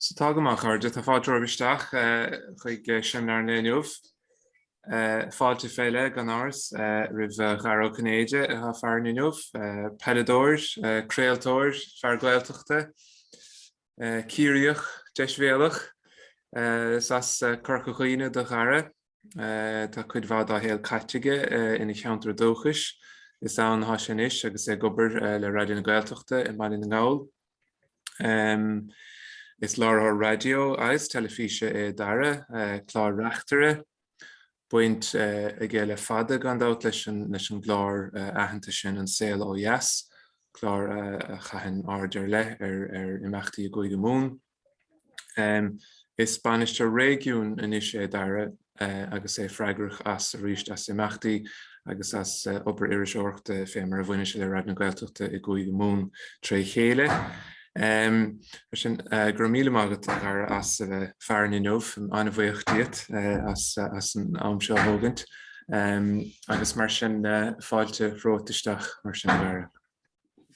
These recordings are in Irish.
So tágamach ar de tá fáidir bhisteach chuig Seimineár Néniuh fáilte féile gan áras rih Garo Cinnéide a fear Néniuh, pedadóir, créaltóir, fear Gaeltachta, círíoch, deisbhéalach, sas curcha de Dara, tá cuid bhd a héal caiteige ina cheantar dóchais, is an haisianis agus gobar le Raidió na Gaeltachta in Bainisteoir Gael. Is láir Raidió as telefíse Dara, chlár reachtere, buint a géile fada gan dát leis an glár aitheanta sin an saoil ó dheas, chlár a chaithfean ardar le imeachtaí go mún. Is Bainisteoir Réigiúin inis Dara agus freigrach as ríist as imeachtaí agus as obair irisóireachta fémar a bhaine se le Raidió na Gaeltachta go mún trí chéile. Sin gur míle mágat ar as fear Néniuh an bhuaochtaíocht as an amseo thógant agus mar sin fáilte rótaisteach mar sin Dara.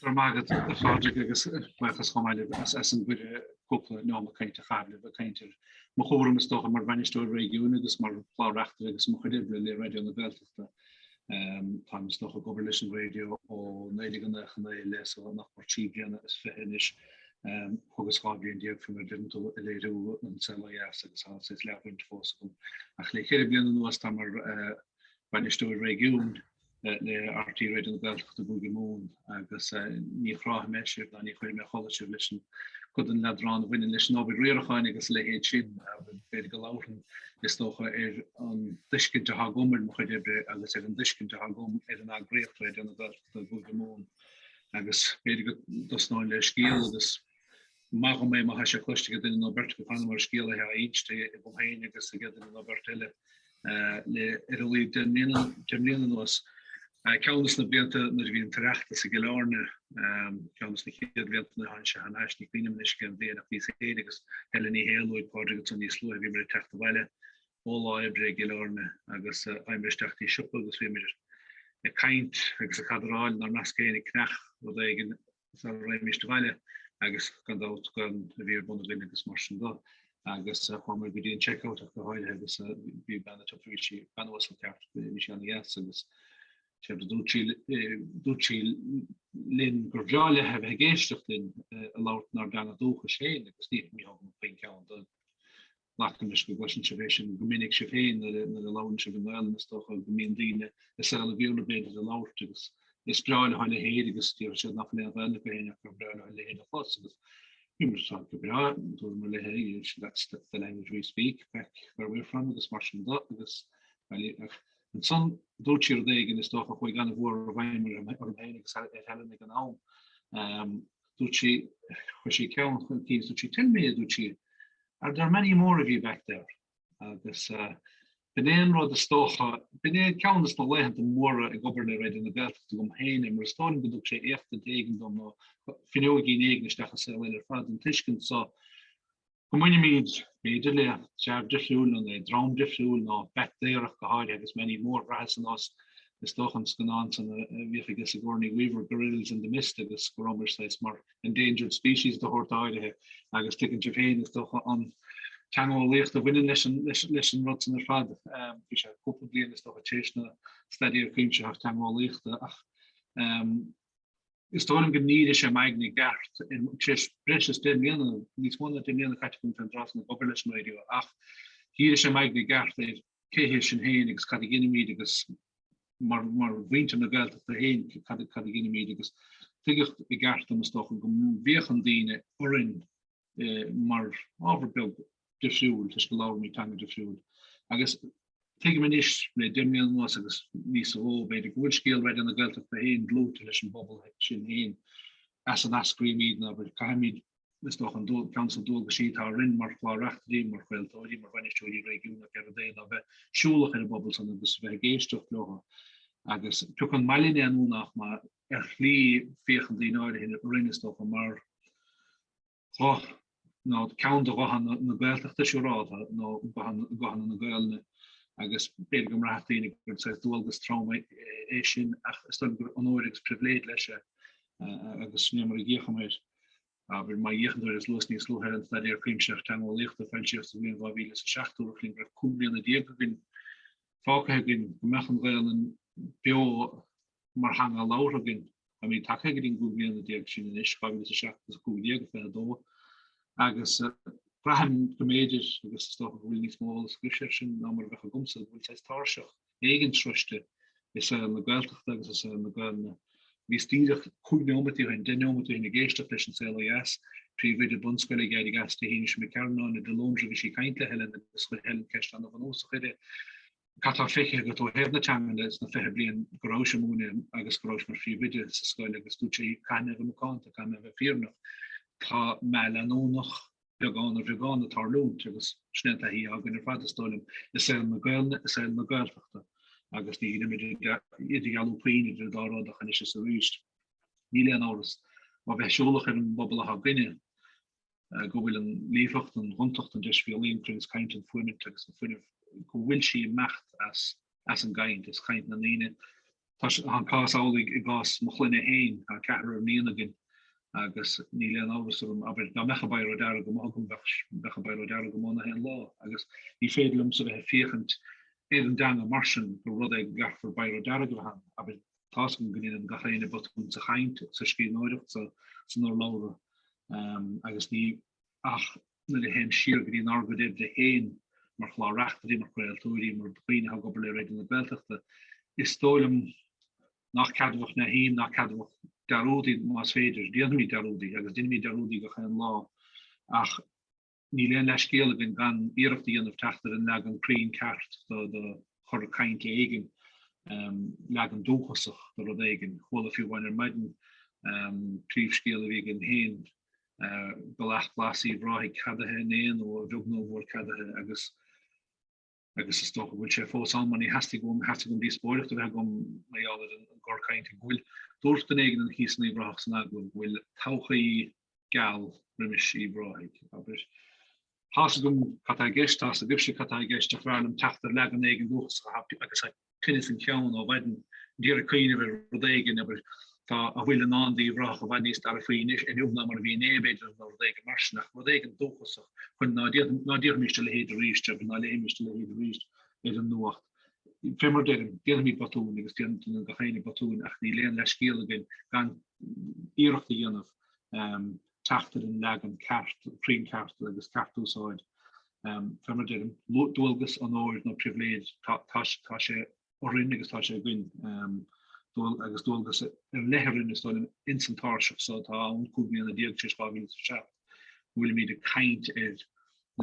Gur mágat fáilte agus buchas chomáile as an buide cúpla náma cainte chabla a caintear mo chóram is tócha mar Bainisteoir Réigiúin agus mar chláreachtar agus mo chuidibre le Raidió na Gaeltachta. Tá is noch a gobar leis an Raidió ó 90 leis ó nach mar tíbríanna is fehéis agus gábíon diaag fan mar dintal a léirú an selas agus há is leabhaint fósacum. Ach le chéir bliana nuas tá mar Bainisteoir Réigiúin le RT Raidió na Gaeltachta buige mún agus ní chráth meisir na ní chuir me choláisiir leis an chud an ledrán bhaine leis an ábhar riaracháin agus le héad sin beidir go láithreán is tócha an duiscinnte ha gomar mo chuidibre agus an duiscinnte ha gom an agréocht Raidió na Gaeltachta buige mún agus beidir go dosnáin le scéal agus mag mé ma se cloiste in Albert go fan mar scéal ha éiste i bhhéin agus ge in Albertile le lí den was Countess na blianta na bhíon tereachta sa geláne Countess na chéad blianta han se han eisní cuiinemisce an déana bhí héad agus Helení héalúid pádragat san níos slú bhí mar teachta bhaile ó láibre geláne agus aimimbristeachtaí siúpa agus bhí mar caint agus a cadráil nar nascéinnig knach rud éigen réimiste bhaile agus gandát gan a bhí buna glíine agus mar sin do agus chuir go dtíon checkout go háile agus bhí banna tuí banhas teart bhí an gas agus dútí linn gur bhreáile heb géisteach linn a lát nar ganna dócha sé agus ní mí pein cean láis go gosin gomininic se féin na lá se bhil stocha gomíon díine is se a bhíúna bé a lácht agus is breáile háile héad agus tíir se nach le bhile féine gur breáile le héad a fós agus go bra dú mar le that's the language we speak back where we're from agus mar sin dot agus an son dútíir déigen is tócha chuig gan bhór bhaimar ar hénig henig an am dútí chu sé cean chun tí dútí 10 mé dútí are there many more of you back there agus Benéan rud a stocha bené ceannas na leihan an móra a gobarna Raidió na Gaeltachta gom héin mar stóin godú sé éfta déigen dom nó finóigí éigneisteach sé leidir fad an tuiscin so go muine míid beidir le seab difriúil an drám difriúil ná bectéireach go háir agus many more rahas an os is stochan scanán san bhíofagus a gcóirnaí weaver gorillas in the mist agus goromir sais mar endangered species de Taighde agus tikin féin is stocha an Tango lecht a winnen leis an rot in fad vi se koppel blian is toch a tena stadier kunse ha tango lecht ach is sto geniede se meigni gart in bre den niet one den ka van dra Raidió ach hier se meigni gart kehéchen heen kateginigus mar winter na geld of heen kateginigus ticht i gart is toch go wechen diene orin mar overbuild defriúil tus go láir mí tanga defriúil. Agus teige man is le dimmian was agus níos ó beidir gohfuil scéal Raidió na Gaeltachta héin blúte leis an bobbal sin héin as an ascrímíd na bud caiimíd is doch an council dóga sí tá rinn mar chláreachtaí mar chfuiltóí mar Bainisteoir Réigiúin ar a déin a bheith siúlach in a bobbal san agus bheith géisteach locha. Agus tu an mailíine anúnach mar chlí féchan dí náide hin rinnestocha mar no count of na Gaeltachta siúráta no gohan na Gaelne agus be gom ratínig se dúgus trauma é sin ach sto an óigs priviléid leis agus snémar a ggéchaméid aber mai jechender is los niet sloeg en dat primschaft tan licht de felschift wie waar wie is schachter kling er kom in die begin vaken machen een bio maar hang lauter gin I mean tak gedin go in die action is ga is schacht go die do agus Graham gemedisch agus toch wil niet small discussion nummer we gegomsel wil sy starsch eigen truste is na Gaeltachta agus na gan vi stidig koenometí en denometí in geesteflechen CLS pri de bunskole ge gas te hin me kern an de longe vi keintle hellen hellen ke an van ooside Kata feke go to herne tan is na fe blien gromoen agus gro mar fi vid skole agus sto kan kan kan vir noch ka me no noch vegan tarloon agus snel hi agin faststolum is na Gaeltachta agus die ideale opinie de Dara dat is so richt. Niet aan alles, maar wij zullen een babbelen gaan binnen. Go wil een leefwacht en rondtocht en dus veel in prins kind en voor tekst go wil she macht as een guide is kind na ene. Tas han kas al gas mochlinne heen ha kater menigin agus niet aan alles aber na mecha bij Dara go magum mecha bij Dara go man hen law agus die fedelum so we vierend even dan marschen go rud gaf voor bij Dara go han aber tasken gin gachéine bot ze geint ze ski nodig ze no lauwe agus die ach na de hen sier die argo de heen maar gla recht die mar Gaeltachta maar begin ha go in de Gaeltachta is stolem nach kadwoch na heen nach kadwoch darodi mas veders die mi darodi agus die mi darodi go gaan la ach ni len leskele bin gan eer of die in of tachter en lag een green kaart de chor kaint eigen lag een dooggesig dat eigen gewoon veel wanneer meiden triefskele wegen heen belacht glasie bra ik had heen of no woord had agus is toch wil je voor al man has go die spoor te gaan met alle een gor kaint wil door te eigen en kies nie brachs na wil tauchi gal rimishi bra aber Hasgum katagest has gifse katagest verlem tachter lagen eigen doos gehabt agus kennis en kjaun of wedden die keine rodegen aber ta a will an die vraag wat is daar finish en ook maar wie nee beter dan rodegen mars nach rodegen doos kun na die mistel het reached hebben na le mistel het reached is een noord Femmer de mi batoon is den geheine batoon ach die leen leskelen gaan eerig de jonne tachter en lagen kart preen kart agus kartosid femmer de dulgus an oor no privilege tasje orinnigus tasje gwyn agus dulgus leherin is een instantarch so an ko an de wil me de kaint is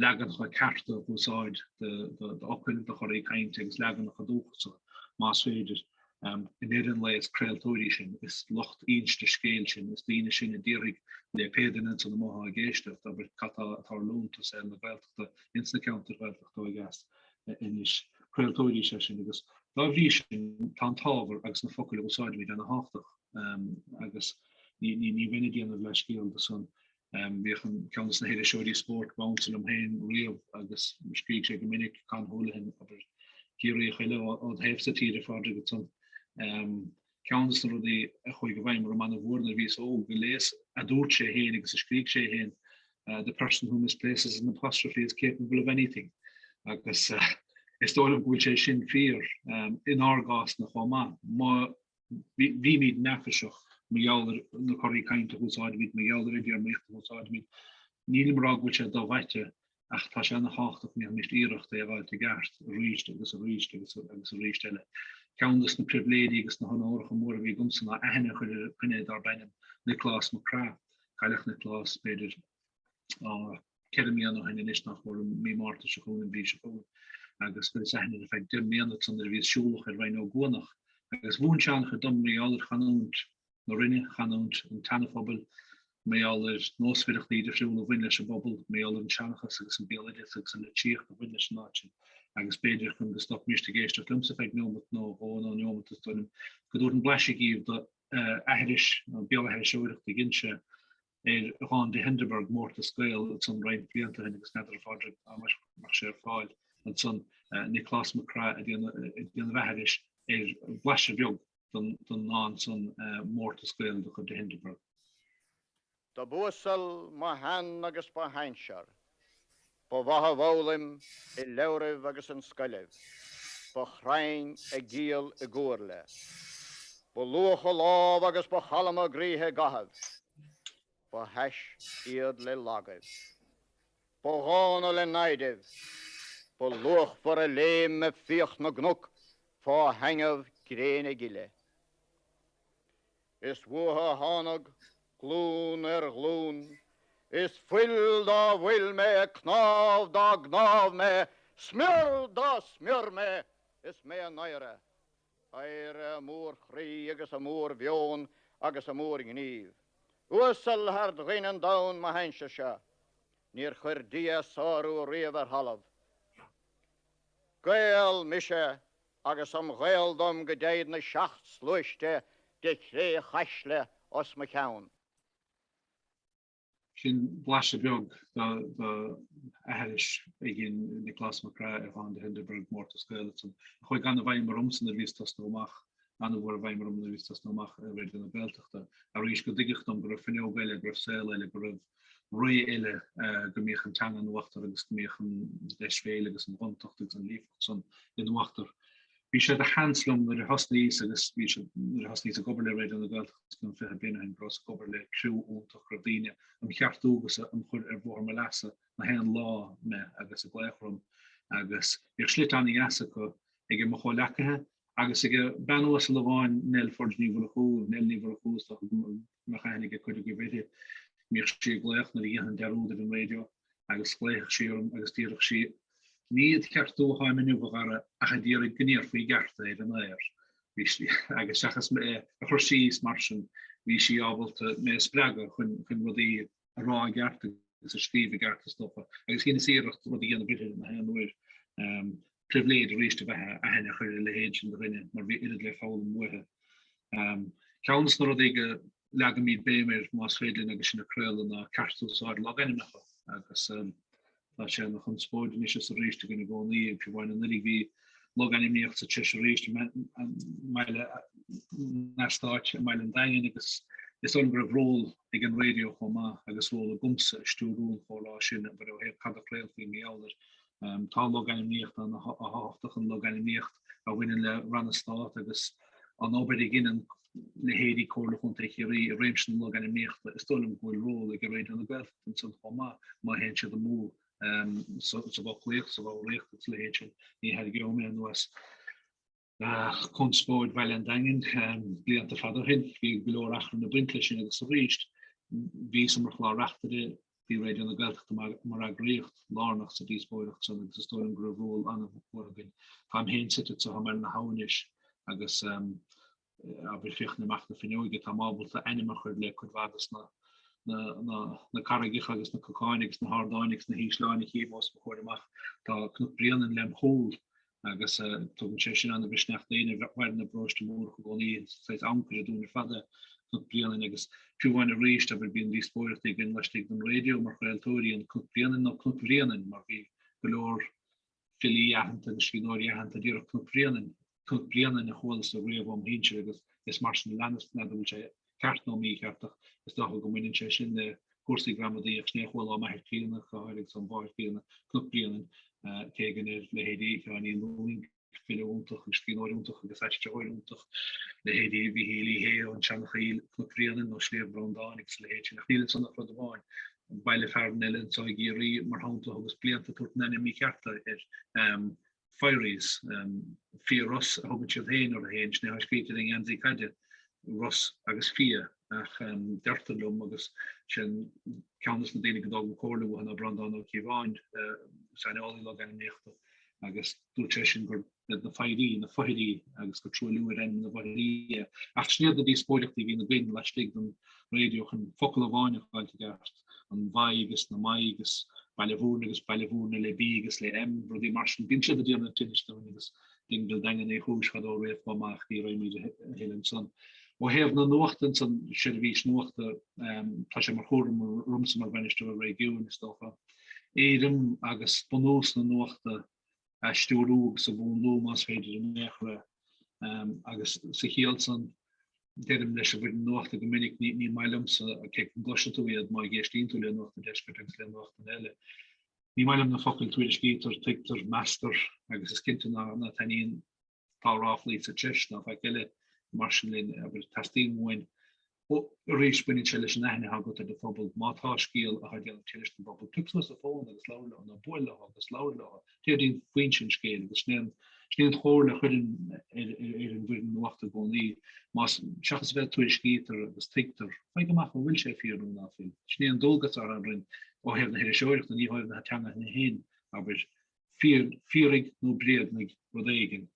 lagen cho karte hoáid de opkunn de choré kaint gus lagen nach doge maas féidir in eden leis kreeltóí sin is locht einste skeelsin is die sin dierig le peden an de moha géiste dat kata tar loon to se de Gaeltachta insta counter Gaeltachta gas in is kreeltóí sin agus da vi tan taver agus na fokul hoáid wie an hachtig agus ni winne die an leskeel de son we gaan kans na hele show die sport bounce omheen real agus skri minnig kan hole hen aber hier al heeft tiere vader son kans die gooi gewein maar man woorden wie zo gelees a doortje heen ik skri heen the person who misplaces an apostrophe is capable of anything agus is sto go sin fear in argas na choma maar wie niet nafechoch mealder na choí kaint hoáid mit mealder idir mecht hoáid mit Nílimrag wil da weite ach tá an hachtach mé mis iirecht bhil te gart richt agus agus ristelle. Countess na privilédi agus na han orige moor wie gomsen na ene kunnne daar bijna na klas ma kra galch na klas beder ke me noch hen is nach mé marte se gewoon wie agus se effect de me zonder wie schoolch rein no gonach agus woensjan gedom me aller gaan rinne gaan een tannefobel me aller noosviddig die of winlesche bobbel me al een chanchas agus een beeld een chier de winlesche na agus beder kun de stop mis geest of lumse effect no no no gedoor een blasje geef dat airis be show de ginse gaan de Hindenburg moor te scale het zo'n rein kliënten en sneller project mag sé fail en zo'n Nicholas McCra die weis blasje jog dan na zo'n moor te scale de Hindenburg. Da búsal má han agus ba hainsear. Ba bhatha bhólim I leirih agus an scoileh. Ba chrain a gíal a gúrle. Ba lucha láb agus ba chalam a gríthe gahab. Ba heis iad le lagad. Ba gána le naideh. Ba luch for a léim me fioch na gnuk. Fa hangah gréine gile. Is wuha hanag glún glún. Is fuil da bhfuil me, knáv da gnáv me, smjör da smjör me, is me a naire. Aire a mór chrí agus a mór bheon agus a mór gnív. Uasal har dghinen daun ma hainse se, nír chuir dia sáru river halaf. Gael mise agus am gaeldom gedeid na schachts luiste de chré chaisle os me caun. Sin blasje bjog de ahelish igen de klas makra van de Hindenburg Mortoskeletsen. Gooi gan de Weimar omsen de vistas no mag. An de war Weimar om de vistas no mag werd in de Gaeltachta. A riske digicht om gruf no gele gruf sel ele gruf roi ele gemechen tangen wachter gus gemechen de svele gus rondtocht en lief son in de wachter. Vi sé a hanslum de hosnís agus vi de hosnís a goberle red an de Gaeltachta fe bin en gros goberle crew ontoch Raidió. Am cheartúgus am chur bhór me lasa na hen lá me agus a gléchrum agus slit an asa go ige mo cho lecathe agus ige benwas leháin nel forní bhú nel ní bhú me chaige chuide go bhide mí sé gléch na íhan deúda an radio agus léich sim agus tíirech si níiad ceartú ha menú bhgara a chadíar gníir faoi garta an éir agus seachas me a chusís marsin vi si ábalta me spraga chun rudí a rá garta is a skrive garta stoppa. Agus gin sérecht rudí an bit na henir priviléid réiste bheit a henne chuir le héid in de rinne, mar vi iad le fáil muhe. Kans na rudige lega míid bémer más féidirlin agus sin a krele na kartúsáid lagin mecha agus sé nach chun spóiden is a réiste gonne gcóí fi bhain an nirig vi log animecht sa Cheshire réiste meile nastáit meile an dain agus is ongur rol ag an radio choma agus rol a gumse stúrún chorá sin bar he cadléil fi mé alder. Tá log animecht an a háftach an log animecht a winnen le ranna stát agus an ober ginnen na hédi chole chun techií réimsen log animecht is stolum goil rol ag a radio an Gaeltachta san choma ma hen se de mú so wat lecht so wel recht het leedje die had ik me was konspóid weil an dagen bli an de vader hin vi beloor achter de brinklesin agus recht wie sommer klar rachtere die radio an de Gaeltachta mar agrécht lánach sa dísbóirecht son agus sto an gro rol an bin ham hen sit zo ha na hanis agus a ficht na macht finige ha mabel a einmacher le kun wadas na karigich agus na kokánigs na hardanigs na hísláinnig hébos bechoach tá knop brennen lem hol agus tu sin an besnecht déine werden na brochte mór goní seit anker doen fade knop brennen agus puhain a réist a bin die spoirt gin lestig den radio mar Gaeltóí an knop brennen na knop brennen mar vi beloor fili ahand a skinori ahand a dir knop brennen na hol a ré om hinse agus is mar landes na kart no mí kartach is da go min sin de kosigrammadí snéhol a me kline chaig som barkine klubblienen tegen le hédí an loing fi ontoch skinach agus ointch le hédí vi héli hé an Chanchail klubblienen no sle brandanig le hé nach hele son frodeáin beile fernellen so géri mar ha agus blianta tot nenne mí karta fireries fi Ross ho heen or heen sne haskriting an kaide Ross agus fia ach dertelum agus sin countless na dénig dog choú han a brand an kiváin sein all log an nechte agus dúsin gur na feidí agus go troú en na varí ach sne die spoilecht vi na bin lestig den radio hun fokul aáin gart an vaigus na maigus bailvoerne le bigus le brodi mar bin die an tingus ding de dingen e hoes gaat al weer van maag die hele son. Og hef na nochten som sé vís nochte tá mar chom rum som mar Bainisteoir Réigiúin is stofa. Érum agus bonós na nochte stúrúg sa bún lomas féidir mechre agus sa héelson Dedim leis bud nocht go minnig ní meilumse ke gosche toe het ma gesteen toe noch de Deiscirt noch elle. Ní meilum na fokul Twitter Twitter master agus is kind na tanin táraflí sa tris na gelle marlin aber tastin moin. Reach bin na ha go de fobal mátáskiel a gel tillechten bobbel tulos a fó agus la an a boile agus la. Din Queenskeel agus snean chole chudin een win wachte go nie mas chas wel toeskiter agus tikter feigemaach wil sé fi na fi. Snean dolget rin og he hele soort nie ha tan heen aber viering no breednig rodegen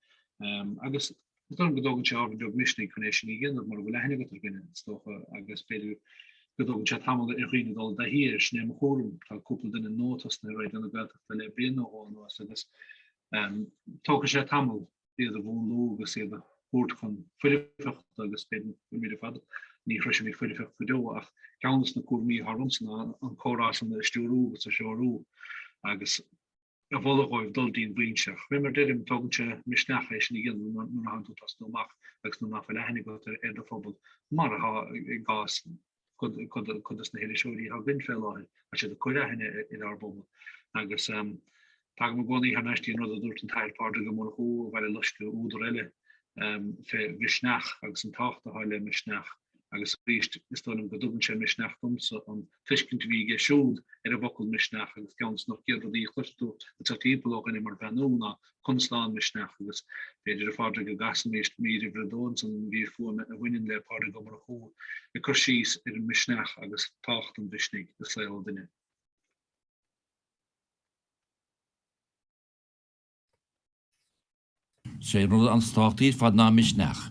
agus gedogen do mission connection igen mar go hennig binnen sto agus pe gedogen chat ha ri al da hier sneem chom koppel den een notas na ra an Gaeltachta le brinne agus to sé tamil de woon logus sé hoort van fucht agus mé fa ní fri mé fucht fudo ach gans na ko mi harmsen an chora an de stoú a seú agus a vollgoif doldien brinch. Wimmer dit hem togentje misnach igen hand no mag no na hennig got de voorbeeld maar ha gas kon na hele show die ha windvel als je de ko henne in haar bommel agus tag me goni ha nestien no door een teilpaardige mor ho weil luske oerelle visnach agus een tachte haile misnach agus richt is dan een gedogen misnach komse an fiskent wie geschoeld a bokkel misnach agus gans nog keer die chusto het in mar vanona konslaan misnach agus beidir de vaardige gasmeest mede vredoons an wie voor met winnen le paar gommer ho de kursies een misnach agus tachten visnig de sleil dinne. sé rud an státíí fad ná misnach.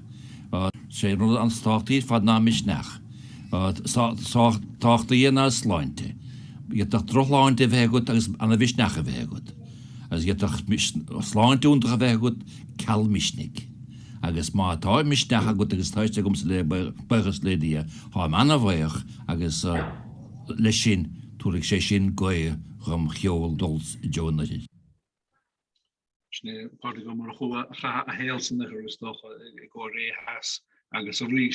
sé rud an státíí fad ná misnach. Táchtta dhéana sláinte. Je trochláinte bheitgut agus anna visnecha bheitgut. Agus je sláinte úntacha bheitgut ceall misnig. Agus má tá misnecha gut agus táiste gom le begus lédia há anna bhaoch agus lei sin túlaigh sé sin goie chum cheol dols I Jonaid. Part go mar go a heelsen is toch go ré has agus a ri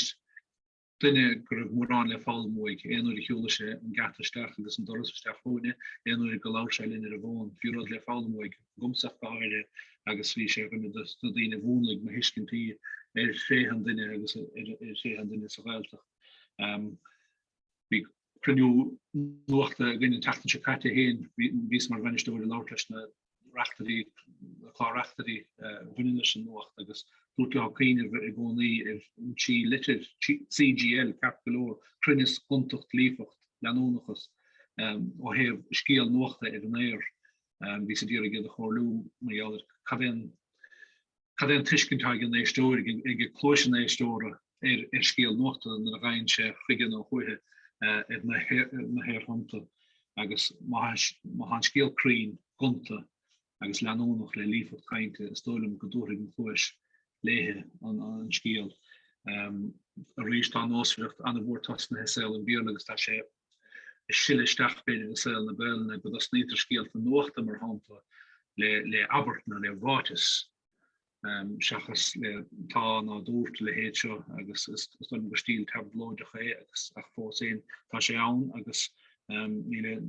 dunne gur moor aan le fall mooi en de Joolse en gatesteach dus een dorpsstafone en go lausel in de woon vu le fall mooi gomsach baarde agus wie dus die woonlik me hisken die sé han dinne agus sé han dinne so Gaeltach wie kun nocht gin tachtse katte heen wie maar Bainisteoir de lautersne rachtarí winne nocht agus doine goni chi litter CGL capgaloor krinnes kontocht liefocht lanochas og he skeel nochte an neer wie se die de choorlo kaden tischkentuigen e sto ge klochen e store skeel nochte an reinse frigen og goe na her honte agus ma han skeel kreen konte agus le noch le liefert kainte stolum godoring koes lehe an skiel a richt an osricht an de woordtasne hesel en bierlegus dat sé sille stachbede de sel na bellen go dat neter skiel van nochte mar hante le abertne le wates chachas le tá na doort le heetjo agus is bestield heb bloide agus ach fó sein tá sé aan agus ile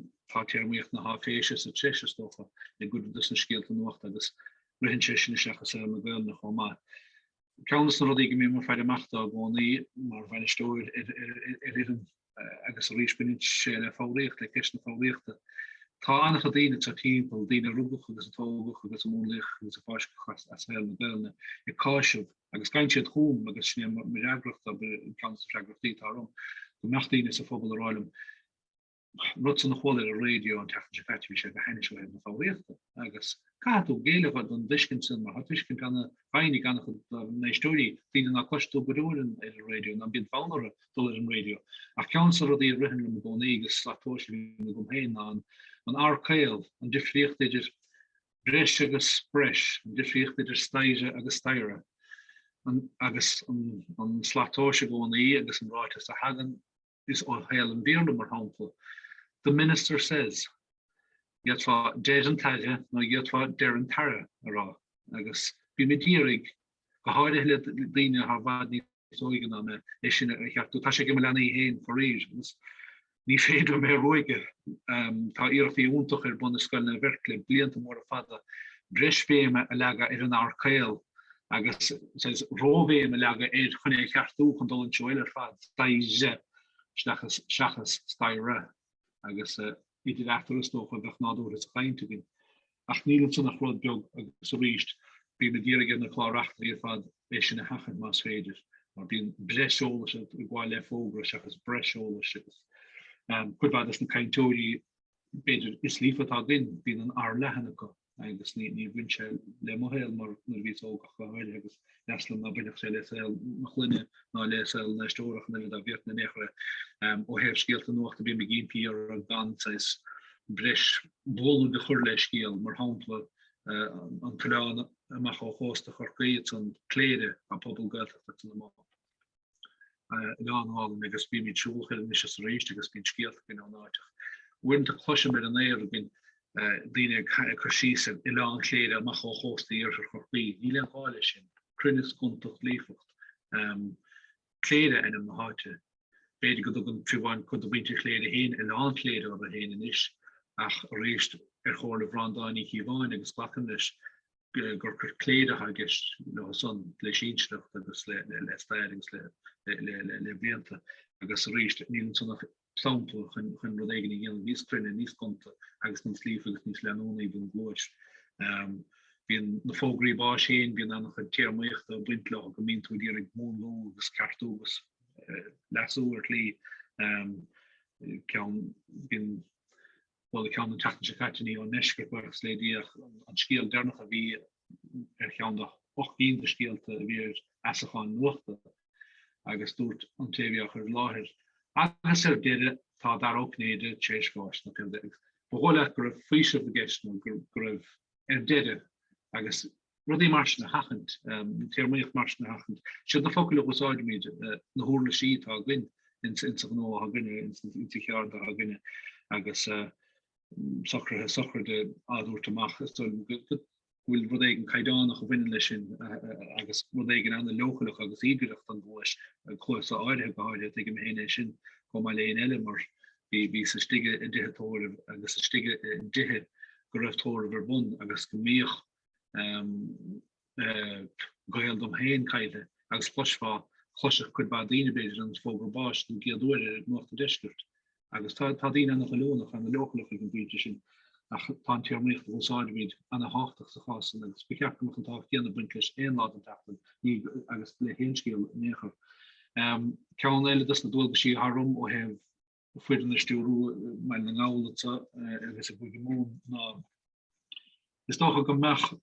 mécht na ha fése a trestofa le go dus een skeelte nocht agus richachas me wel nach ma. Kans rod ik mé mar fe de macht go nie maar Bainisteoir agus rispin sé fárecht le kene fárechte. Tá an gedéine timpel die roeboch agus togoch agus moonlich gus fagas as me bellne e ka agus kaintje het home agus mirgracht kansgrafie daarom. De nachtdien is a fobal roilem. Rutsen nog wel Raidió an tachtse fat sé hen hebben fárechte agus Kato gele wat dan wiskensen maar hat wisken kan weinig gan na story die na kosto bedoelen in de Raidió dan bin valnere dollar in Raidió. A kans die richen go negus slato gom heen aan arkail an difricht bres agus spres difricht steige agus steire agus an slato go agus een right te hagen is al heel een beerde maar handel. The minister says Jetwa Dean Taighde no jetwa Deran Tara ra agus bi me dierig go haide dine ha vad zoigen aan ik heb toen als ik hem aan heen voor niet veel meer roige ta die ontoch bonneskulle werkelijk bliente mor fada bresfeme laga een arkail agus rowe me laga chunne chartú an dol joiler fad Taighde chachas staire agus idir achterstoch weg nadoor het klein te doen. Ach niet zo nach groot jog zo richt be me dier gen klar achter fad is een hachen mas veder maar bin bresol igual fogre chachas bresol goed wat is een kein tori beter is lief had in bin een ar lehanke agus niet windje le mohel maar wie ook agus Neslam na bin machlynne na lesel na storach na dat weer negre o heeft skeelt nog te bin begin pier dan is bres bol de chorleskeel maar handle an plan mag hoste gorkeet an klede a popel Gaeltachta to ma halen me spi mit school mis recht bin skeelt bin an natig winter klosje met een eer bin die precies ilaan klede mag hoste hier gorkeet die halen Krunnis kon toch leefvocht kleden en een houtje weet ik dat een privan kon de winter kleden heen en aankleden over heen is ach reest gewoon de brand aan ik hiervan en gespakken is gur kleden ha gest son lechinslucht dat le vente agus reest niet zo nog sample hun rodegen in niet kunnen niet komt agus niet liefig niet lenon even gloos Bin de fogri bar heen bin an nog een termecht a blindlag gemeen toe die moonlo skartogus lasoertli kan bin wel kan een technische katje aan neske aan skeel der nog wie gaan de och in de skeel weer as gaan nochte agus doet aan tv lager agus dit ta daar ook nede chase behoorlijk gur friese vergesten gur dit agus rudi mars na hachend termeich mars na hachend si de fokul was meid na hole sheet ha gwyn in no ha gnne in zich jaar ha gnne agus soccer de adoor te ma wil rodegen kaidan noch winnen lechen agus rodegen aan de logelich agus igerecht an goes klo aarde gehouden ik me heen sin kom alleen elle maar wie se stige dihetoren agus se stige dihe gereftoren verbon agus gemeech goel om heen kaide agus plusfa chosach could badine be an fogur bas nu ge door nog de Deiscirt agus tadine an gelonig aan de logelige competition pan termlicht volsaid aan de hachtig se gas en speak nog een dag die bunkers een laten tachten nie agus le heenskeel neger kan ele dat doel ge harom o have fu de stuur mijn na is mo na is toch ook een mag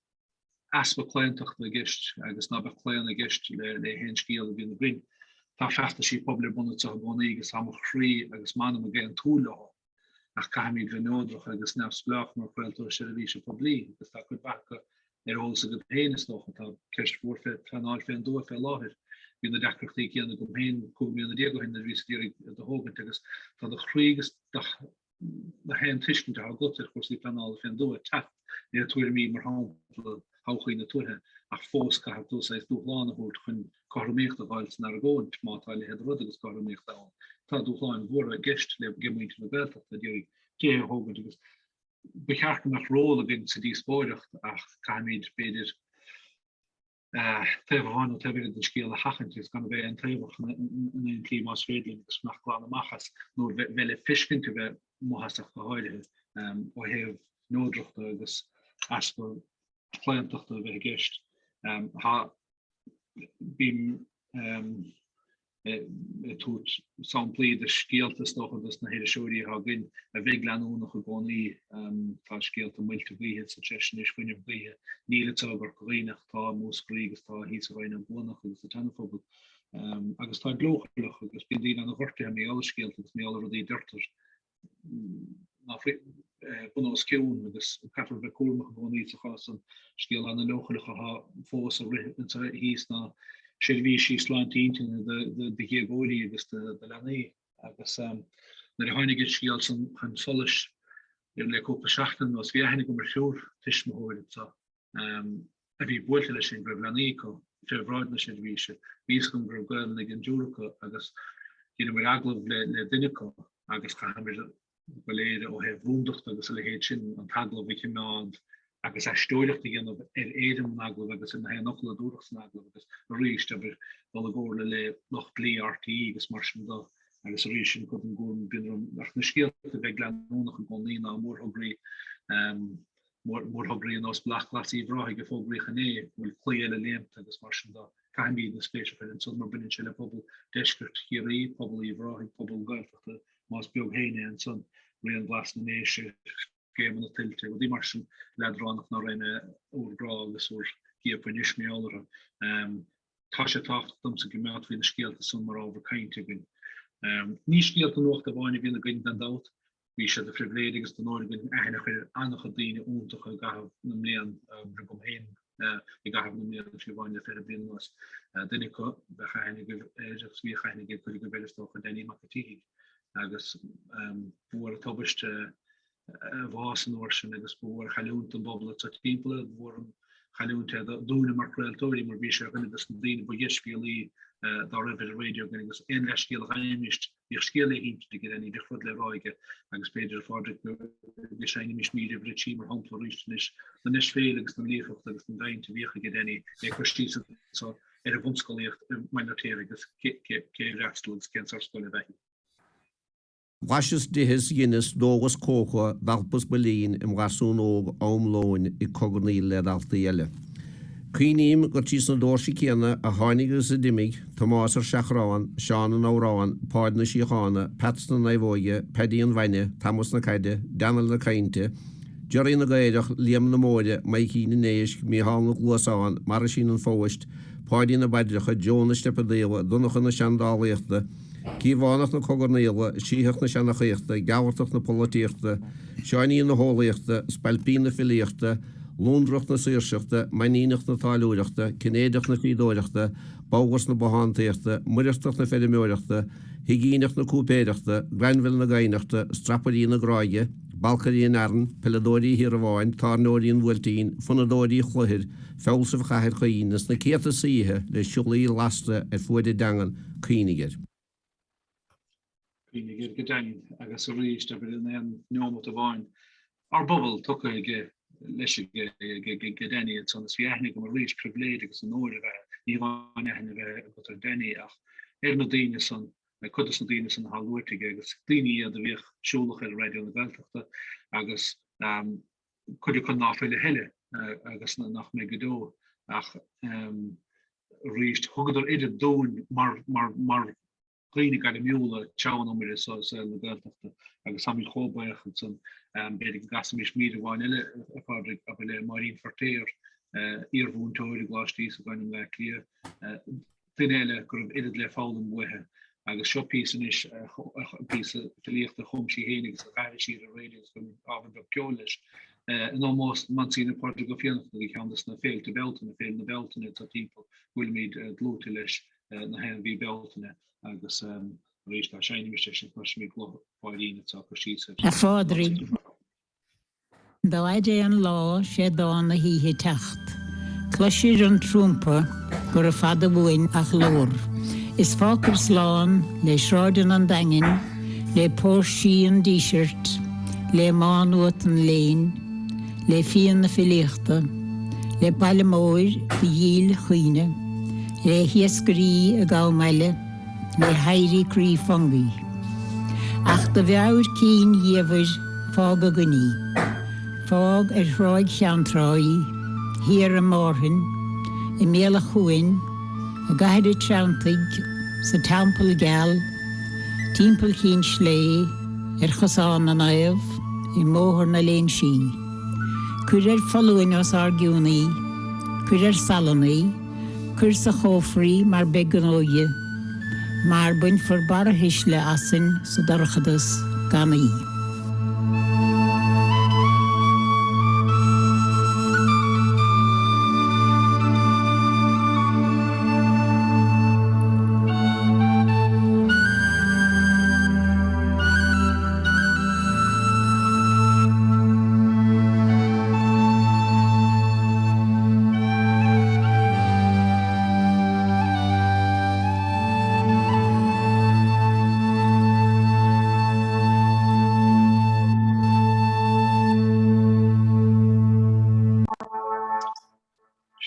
aspa Gaeltachta gist agus na klein gist le henskiel bin de brin Tá feachta sí pobl bunne a gonig sam chrí agus man gen túla ach kaimi grenodroch agus nefsblach mar kweltor se publi agus dat goed back all se goed heen nog kerst voorfe kanaal fin do fel lager bin de dakkerti an go heen ko go hin de hoge agus dat de chrígus de hen tiken ha got for die kanaal fin do taft to mi mar ha in de toe ach fós ka to se doláne hoort hun karmecht als naar go ma het rudgus karmecht aan Tá doláin voor gest le gemeint de belt dat die hogen bechaken nach role bin ze die spoicht ach kaid beder han de skele hachent is kan en tre een klimaatreding nach machas no welle fisken te we mo has gehoide o he noodrocht dus asper Gaeltachta we gest ha bim toet sampli de skeelte stoch dus na hele show ha gin a veglan nog gegoni ta skeelte multe wie het suggestion is kun je wie niele over korenig ta moskrigus ta hi rein bonach is de tanfobel agus ta gloch dus bin die aan de horte me alle skeelte me alle die dirters na bun skiún agus kafir be ko gewoon niet gas een skill aan de logelige ha fós hís na vi síslein de hegóí agus de lené agus na de heinige skiel hun solis le kope schachten was wie hennig om show tiismehoorde a vi boele sin bre lenéko februar na sé ví vískum gur gonig an Júracha agus mar aglah le duineá agus cha beléide ó heh búndacht agus le héit sin an taglah vi ná agus stoilecht gin éidirm aglah agus in he noch le dúach aglah agus riist bol gole le noch lé RT agus mar agus ri go go bin nach na skeelte ve glenach an gonína mórhogri mórhogri an os blachlasí bra ge fógri chané léile leint agus mar kaimbi de spe so mar bin le pobl Deiscirt hií pobl í bra pobl Gaeltachta mas beag héine an son ri an glas na néise ge an tilte die mar ledránach na rinne oergra agus oer geoponis mé allere ta se tacht dom se gemaat wie de skeelte son mar over kainte bin. Ní skeelte noch de bhaine vin gin den dat. Wie se de frilédigus den noord bin einige anige diene ontige ga na meen om heen. Ik ga hem meer wanneer verder binnen was. Den ik wie geinige kun welstochen den marketing. Agus voor het tobbechte wasen agus voor galoen te bobbelen tot people voor galoen doen markretori maar wie dus die bojespieli daar de radio dus in skill geimist die skille in te get any different le roige agus peder for de shiny mis media bri maar hand voor is dan is Felix dan leef dat is een te weer get any ik zo wonskoleert minoritéir ke rechtsels kenskolle weg. Washes de his Guinness dógus cócha dalpas belín im rasún óg ómlóin I coganí le daltaile. Cuoiníim go tí na dóirsa céanna a tháinigus a dimig, Tomás Seachrán, Seán an Órán, Páid na Síochána, Pets na Naivóige, Paddy an Bhaine, Thomas na Taighde, Daniel na Cainte, Jerry na Gaelach, Liam na Móide, Mikey na Néis, Mícheál na Gluasáin, Marasín an Fóist, Páidí na Baideacha, Jonas Stepadéla, Dunacha na Seandálaíochta, Cíhánach na cogarnéile, sítheach na seannachíochta, gahartach na políochta, Seaní na hólaíochta, Spalpí na filíochta, Lúndracht na suirseachta, Mainínach na táúireachta, Cinnéideach na fídóireachta, Bágas na bohantaíochta, Muireachtach na fedimúireachta, Higínach na cúpéireachta, Granville na Gainachta, Straparí na Gráige, Balcarí na Arn, Peladóí hir a bháin, Tarnóí an Bhiltín, Funadóí chluthir, Fáilsa chair chaínas na céta síthe le siúlaí lasta fuide dangan cuoinigir. Cuoinigir gedain agus ríist a in an nómot a bháin. Ar bubble tucha ige leis gedéine son is fiachnig am a ríis priviléid agus an nóir ní bháin go ar déine ach na daine san chutas na daine san hallúirtige agus daine a bhíh siúlach ar Raidió na Gaeltachta agus chuidir chun náfeile heile agus nach mé godó ach ríist thugad idir dún mar Cleanig gar mule tjaan om is na Gaeltachta agus samí chobeich son be gas mis mide waile le marin verteer eerwoontoide glastí gan le klie Finile gur idir le fallen wehe agus shoppiesen is verlichte chomsi henig si radios af kjoles almost man sien Portugal kan na veel te belten veel na belten dat people wil me gloteles na hen wie beltene. Agus rééis a seinimistechen mé gloáíine sí. A fádri. Dáide an lá sé dána híthe techt. Cloisiir an trúmpa gur a fada bhuain ach lór. Is fácar sláán le sráidan an dangin, le pórsí an Deiscirt, le mánuat an léin, le fian na filíochta, le bailmóir i dhíl chuoine, le hiascarí a gámeile, le hairí crí fangaí. Ach de bheabhar cín dhéamhar fág a gní. Fág ar shráid cheantraí, hir a mórthain, I méla chuin, a gaidir treantaigh sa tampel geal, timppel cín slé, ar chosán an aibh, I móthar na léon sí. Cuir ar fallúin os argiúnaí, cuir ar salanaí, cuir sa chófraí mar beag an óige, maar buin verbar hisle asin so darchadas ganaí.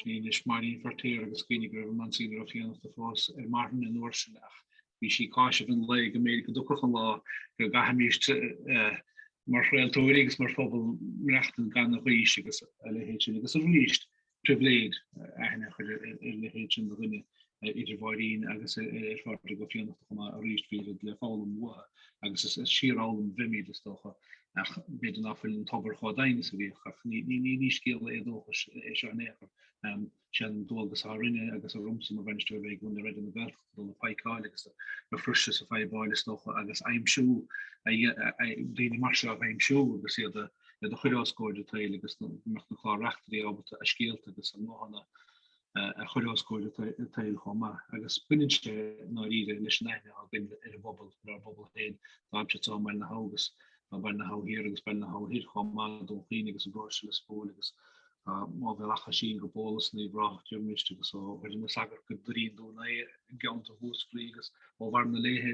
Sníis marí verteer agus skinnig man si of fi de fós Martin in Noorsenach. Wie si ka een le mé dokker van la ga meest mar réeltoigs mar fobal rechten gan rigus gus richt privileid le rinne idirvarin agus go fi a richtví le fallm wa agus sir allm vimi de stocha be nach een tober chodein ní skiel e necher. Sin dógus á rinne agus a rumsum a Bainisteoir gon red an Gaeltachta don paicáil agus a frusiste sa feibbáile stocha agus aimimsú déine mar a aimimsú agus sé de chudáskóide tail agus mecht nachlá rechtí á a scéalt agus an nóhanana a chudáskóide tail choma agus buninte ná ide leis neine a bin a bobbal héin dáimse me na hágus a ben na háhir agus ben na háhir choma don chéine agus a brosle spóle agus má acha sin go bólas na bracht miste so na sagar go drí dú na geanta húsfligus ó war na léhe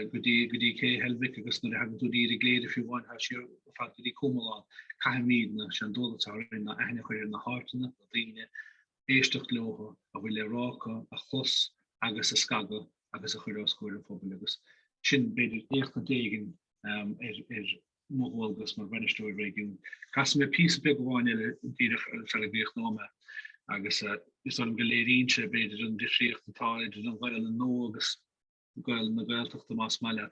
godí ké helvik agus na ha dúdí gléide fi bhain ha si fatí komán caiimíd na se dólatá na aine chuir na hána a dtíine éistecht loha a bhfuil le rácha a chos agus a skaga agus a chuirscoir fobal agus sin beidir écht na dégin mogolgus mar Bainisteoir Réigiúin. Cas me pí be goháin fécht nome agus is an goléirínse beidir an Deiscirt atá an bhile an nógus goil na Gaeltachta más maiile.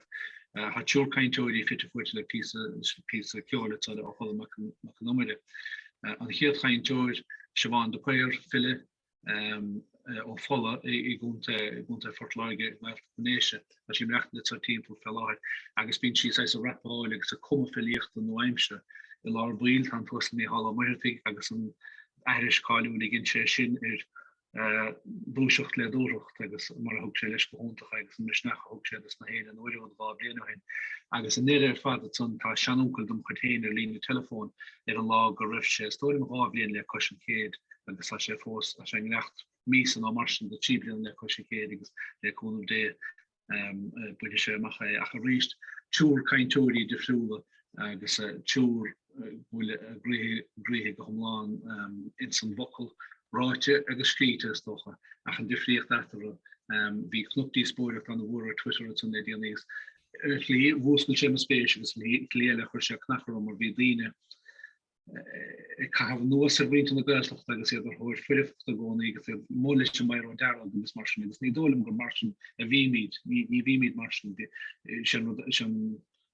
Ha túr kaintóirí fit fuite le pí ceole a cholle manomide. An héad chaintóir se bhain de péir fille ó folle gonte fortlaige néise as si recht net team voor fell agus bin si se rapáil agus a komme fellíocht an noimse i lá briel han to mé hall mutig agus an eiriskáú gin sé sin búsecht le dócht agus mar hoog sé leis behontach agus mis nach hoog sé na hé an oá bli hin agus in neidir fa son tá seanúkel dom chutéine líne telefon an lá go rif sé sto á blien le kochen héad agus sé fós a sé nacht mís an marschen de chiblian le kokégus le kon dé bu sé ma a richt túr kaintóí defriúle agus túr gré go homlaan in san vokkel ráite agus skrite stocha a gaan difriocht dat wie knoptí spoor an de woer Twitter an Dianéis woeskel sé spe léle chu se knacher om er wie diene ka ha no servint an Gaeltachta agus sé hoor frift a go molle mei an Dara gus mar gus ní dolum go mar a vimid ní vimid mar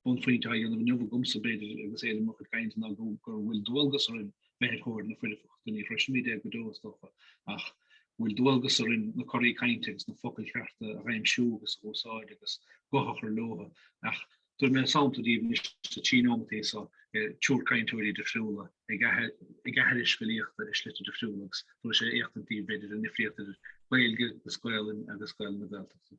bonfrint ha an no gomse be agus é mo kaint na go wil dwelgus er me hoor na frift ní fresh media go dostofa ach wil dwelgus er in na choí kaintegus na fokkel charte a réimsúgus óáid agus gochar loha ach Door men saamte die de China so túr kaintóí defriúle gaheris verlichte is slitte defriúlegs voor sé echt die beidir an nifriete weilge beskoelen en beskoelen na Gaeltachta.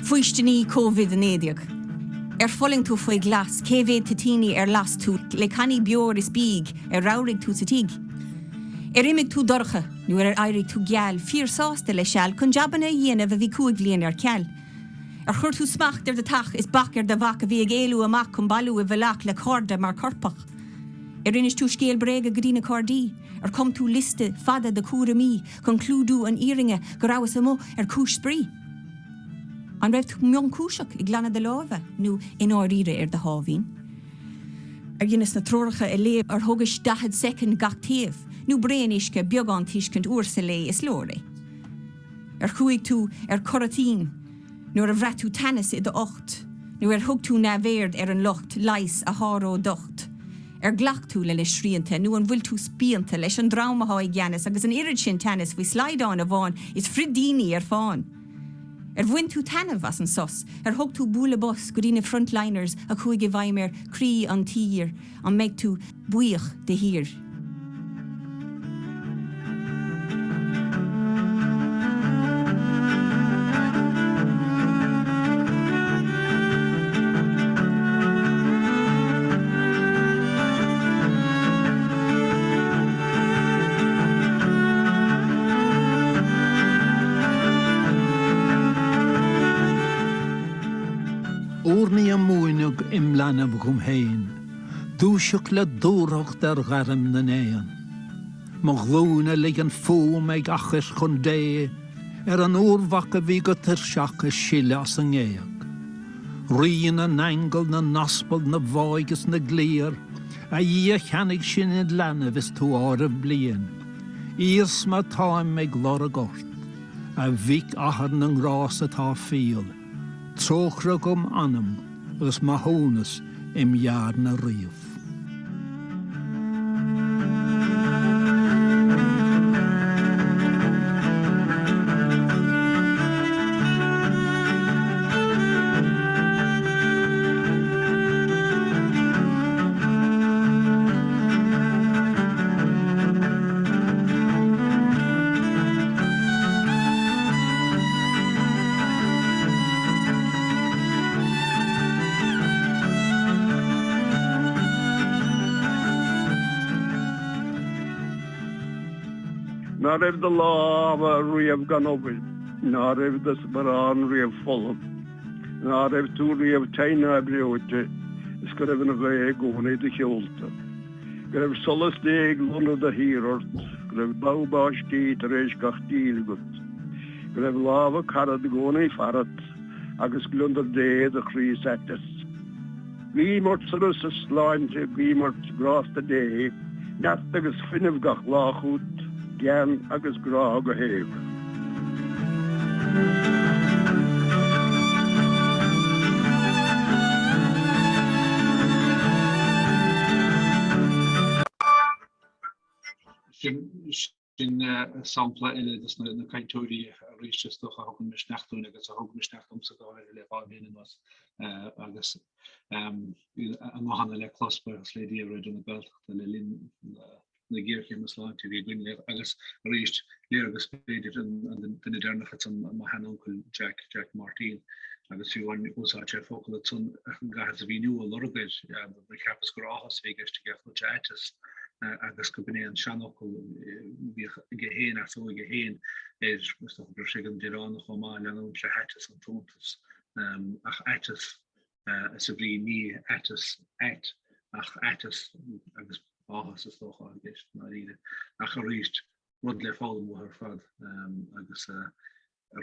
Fuistení COVID-19. Folling tú foi glas, cévé tatini las tú, le cani bior is bíg, raurig tú sa tíg. Imig tú dorcha, nu airig tú geal, fír sásta le seal, chun jabanna dhéanamh a bhí cuaig bliana ceal. Chur tú smacht de tach is bakar de vaca bhí éú amach chun balú a bhelach le corda mar corpach. Inis tú scéal brega godína cordí, kom tú liste fada de cuara mí, chun clúdú an íringe go rawas amó cús sprí. An raibh mion cúiseach I glanna de lábha nó in áíre de hábhín. Dhéanas na troracha I léamh thugas 10 second gach taobh, nó bréanisce beagán tuiscint uairsa lé is lóra. Chuaigh tú coratín, nuair a bhreath tú tennis I de 8, nó thug tú na bhéard an locht leis a háró docht. Glach tú le sríanta, nó an bhfuil tú spíanta leis an drámaá I gceannas agus an irid sin tennis bhí sláidáin a bháin is fridíní fáin. Bhain tú tanmh as an sos, thug tú búla bos go dtína frontliners a chuige bhaimir crí an tír an meid tú buíoch de hir. lana bhgum hain. Dúiseach le dúracht ar garam na néan. Má glúna le an fóm ag achas chun dé, an úrhacha bhí go tar seach a siile as an éag. Rian an angel na naspal na bháigas na gléir, a dhí cheannig sin in lana vis tú ára blian. Íos má táim me glor a gort, a bhíc ahar na ngrás atá fial. Tróchra gom anam, agus má hónas im jaar na riamh. Not if the law of a riamh gan over, not if the Sparan riamh Fulham, not if two riamh Taina Briote, it's got even a way going to the Hilta. Got have solace dig, one of the heroes, got have Baubash Key, Teresh Gachtil good. Got have lava carrot going farrat, Agus Glunder Day, the Cree Satis. Gleamort Sulus a slime to Gleamort Gross the Day, not the fin of Gach Lachut. Gan agus gra go héh. Sin sampla ile na kaintóí a ríisteach a hogan misnechtún agus a hogan misnechtm sa gáir le bhíine was agus an hanna le clospa slédí a réidir na Gaeltachta le lin na ggéirchéim na sláinte bhí gcuine agus ríist léir agus spéidir an den déirnachas an hanúcail Jack Martin agus fiúhain úsáte focail tún gahas a bhíú a lorgaid na capas go áhas végeiste gefno jaitas agus go bine an seanachil gehéin ar fó gehéin gur sigan dirán chomá leanún le heitas an tóntas ach eitas sa bhrí ní eitas ach eitas agus áhas is tócha an gist na ide ach a ríist rud le fálam war fad agus a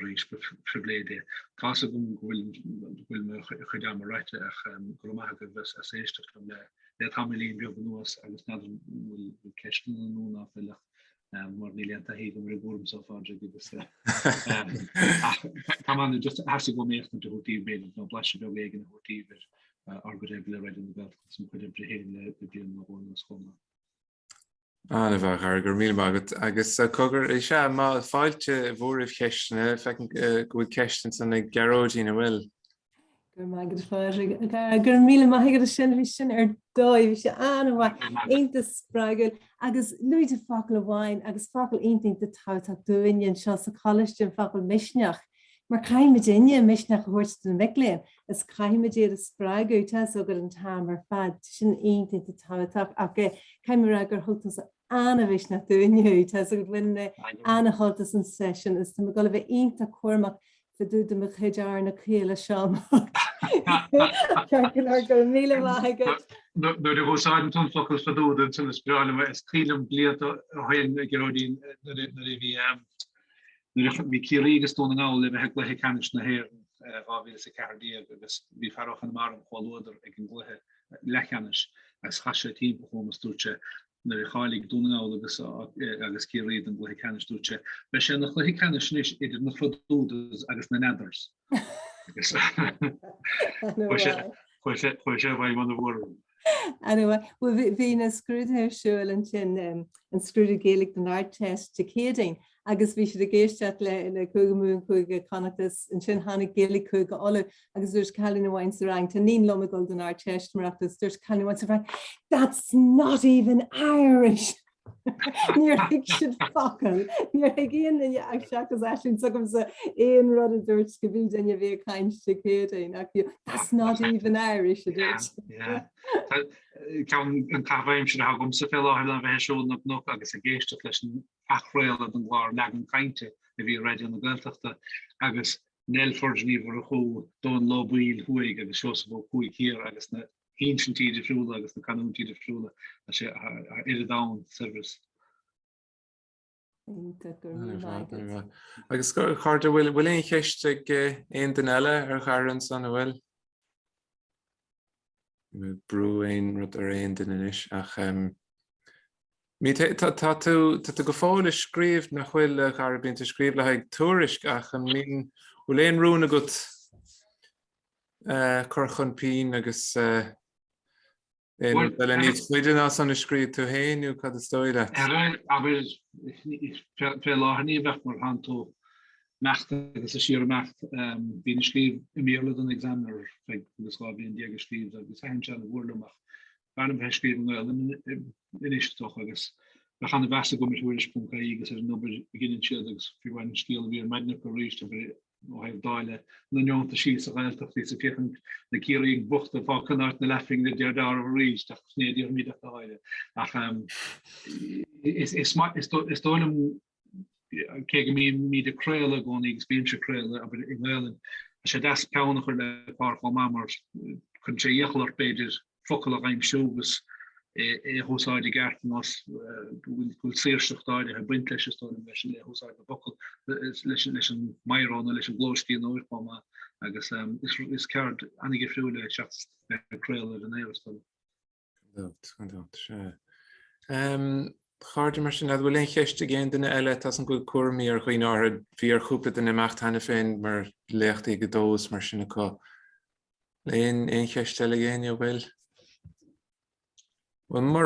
ríist pribléide. Tá gom bhfuil me chuidá mar reite ach gomaithe bheits a séisteach le tamlín beag nuas agus na bhfuil ceistan an nóna fillach mar ní leanta hí gom rigúm so fáidir agus Tá man just has go mécht na hotíh bé nó bleise be végin hotíh argur le Raidió na Gaeltachta som chuidir brehéin le blian na bhna scóna. An bheith gur mí agad agus cogur é se má fáilte bhórih ceistena fecin go ceistan san ag geróidí na bhfuil. Gur maigad fáir gur míle maigad sin bhí sin ar dóibh bhí sé anmha aonanta sppraigil agus luide facail amháin agus facail aontainta táteach dúhainn seo sa choiste facail misneach. Mar caiimiid inne misneach thuirt den miléin is caiimiid a sppraigú te so gur an tam ar fad sin aontainta táteach ach caiimime gur thugtas anmhís na dúinniú te so go bhfuine anholtas an session is tá go bheith aonanta cuairmach dú de me chuidear na chéile seán. Gur míle maigad. No de hoáin tún focail fadúda tún spráile is cílam blianta a hain geródín vi kirígus tó ná le he le canis na héir vi sé cardí agus vi ferch an mar choóder ag an gluthe lechanis as chaise tí chomasúse na chalig dúna agus kiréid an gluthe canistúse. Be sé nach chluhi canis idir na frodúdas agus na nethers. Chu sé bhaid man bhór. Anyway, hí na scrúdthir siúil an sin an scrúda géalaigh den art test te céding, agus bhí si a géisteat le chugamún chuige connachtas an sin hánig géalaigh chuige ola agus dúirs chalín bhhain sa rang, tá níon lomagul den art test marachtas dúirs chalín bhhain sa rang. That's not even Irish! Níor ag siad focail. Níor ag íon ag seachas eisiún sugam sa éon rud a dúirt go bhí daine bhí caint te céding ach that's not even Irish a dúirt. Kan an cahaim sin ha gom sa fé á an bheisiú nó agus a géiste leis an achréil an bhar legan kainte a bhí Raidió na Gaeltachta agus nelforníomhar a chu don lobíil chuig agus seo bh chuig hir agus na ancient tíide friúla agus na canún tíide friúla a sé ar down service. Agus chuirde bhfuil éon cheiste aon den eile ar charan san bhfuil. Brú aon rud ar aon duine is ach tá tú go fáil is scríomh nach bhfuil char bíonn tú scríomh le ag túris ach an mín bhfuil éon rún agat chur chun pín agus well ní chuidir ná san scríomh tú héanú cad is dóide. Aber fé láthní bheith mar hantó mecht agus a siar mecht bhín scríomh i méle an examiner agus gá bhíon déag scríomh agus hen se bhúlamach. Barnum he skriven in is toch agus. We gaan de beste go met woordenspunt agus er no beginnen childigs fi waren skiel weer medne reach heeft daile na te chi toch deze kechen de keer ik bochte van kan de leffing de daar reach dat snee mi daile. Is smart is to ke mi de krele go experience krele aber ik wel als je das kan nog de paar van mamers kun je jechler pages fokkel reim shows hosáide garten as goil séirstochtáide ha brintlestáide me hosáide bokkel leis an mairan leis an glóski an oorpama agus is ceart anige friúle kréile an éirstal. Cháde mar sin bhfuil éon cheiste géan duine eile as an go cuairmí ar chuoin áthir bhí ar chúpa in imecht hena féin mar leachtaí go dós mar sinna có. Léon éon cheiste le géine bhfuil. Well, mar